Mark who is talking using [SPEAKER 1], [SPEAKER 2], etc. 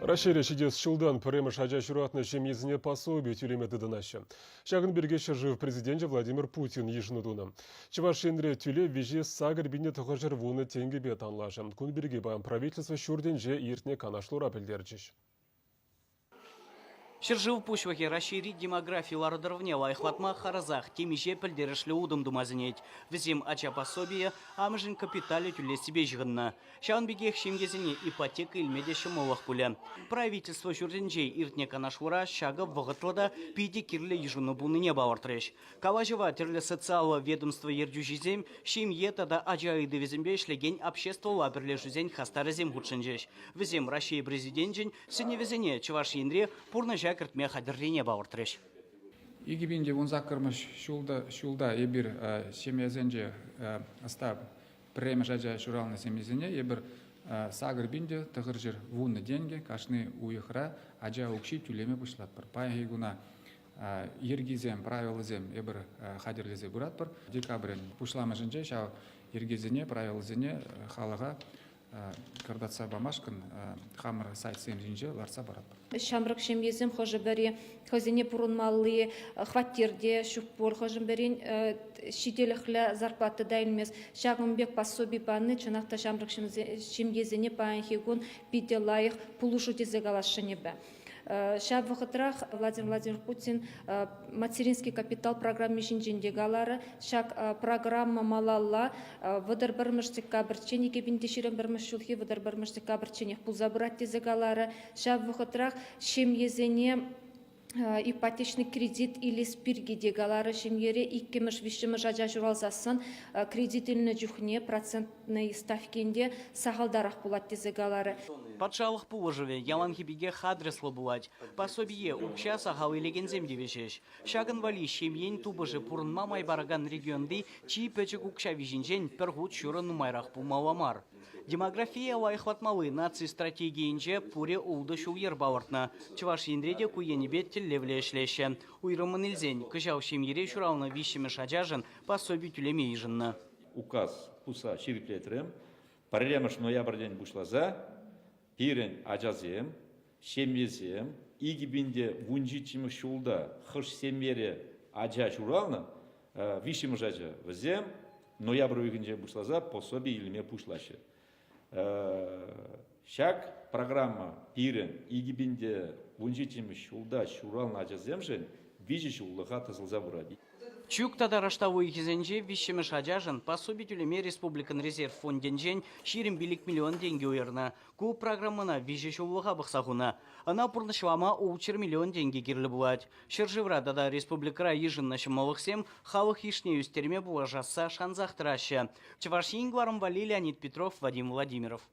[SPEAKER 1] Рашире шидес шылдан пірімі шажа шуратны шемезіне пособие тюлеметі дынашы. Шағын бергеші жив президент Владимир Путин ешінудуны. Чывашенре тюле веже сагыр біне тұғыржыр вуны тенгебе танлашы. Күн берге баян правительство шурден же иртне канашлура білдерчіш.
[SPEAKER 2] Шыржыв пушвахи расширить демографию лардырвне лайхлатма харазах, темиже пілдерішлі удым думазынет. Візем ача пособие, амыжын капитали тюле себе жығынна. Шаун бегех шемгезіне ипотека илмеде шымолах пуля. Правительство шурденже иртне канашура шага вғытлада пиде кирлі ежуны буныне бауыртреш. Каважева терлі социалы ведомство ердюжизем, шемье тада ажайды візембе шлеген обществола бірлі жүзен хастарызем худшынжеш. Візем Россия президентжен, сіне візене Чуваш ендре пурны кіртме қадыррене бауыртреш.
[SPEAKER 3] Игибинде унзакырмыш шулда ебір семезенже астап премя жажа шуралны семезене ебір сагыр бинде тығыр жыр вунны денге кашны уйықра ажа укши тюлеме пушлат бір. Пай гуна ергизем, правилызем ебір қадырлезе бұрат бір. Декабрен пушламы жынже шау ергизене, правилызене халыға кардатса бамашкан хамыр сайтсем жинже ларса барат.
[SPEAKER 4] Шамрак шемезем хожебери хозине пурунмалли хватирде шуппор хожеберин шиделехле зарплаты дайлмес шагымбек пособи паны чанакта шамрак шемезене паанхигун пиделайх пулушу дезегалашенебе. Шаб вахатрах Владимир Путин материнский капитал программе жинжиндегалары шак программа малалла выдар бармыштыкка бірченеге біндешерен бармышулхи выдар бармыштыкка бірченех пулзабырат дезегалары шаб вахатрах шемьезене ипотечный кредит или спирги дегалары шемьере иккемыш вишемыш ажа журалзасын кредитильны жүхне процентный ставкенде сахалдарах булат дезегалары.
[SPEAKER 2] Патшалық пулыжыве яланхибиге хадреслы булать. Пособие укша сахалы легензем девешеш. Шагын вали шемьен тубыжы пурынма майбараган регионды чи пөчік укша вижинжен пергут шурын нумайрах пулмаламар. Демография лайхватмалы наци стратегиинже пуре улды шулер бауыртна. Чуваш ендреде куенебет теллевле эшлеше. Уйрымын илзен, кыжау шемьере шуралны вишеме шаджажын пособие тюлеме ижынна.
[SPEAKER 5] Указ пуса шириклетрем, парремыш ноябрден бушлаза, пирен ажазем, шемезем, игибинде вунжичимы шулда хыш семере ажа шурална, вишимы жажа візем, ноябр вегенже бушлаза пособие илме пушлашы. Шак программа пирен игибинде вунжичимы шулда шурална ажазем жен, вижи шуллыға тызылза бурады.
[SPEAKER 2] Чуктада раштаву ихизенже вишемеш ажажын пособие тюлеме республикан резерв фонденжен ширим билик миллион деньги уйырна. Ку программана вижешулыға бұқсағуна. Ана пұрнышлама оучер миллион деньги керлі булать. Шыржывра дада республикара ежынна шымалықсем халық ишне үстерме була жаса шанзақтырашы. Чуваш ингварым вали Леонид Петров, Вадим Владимиров.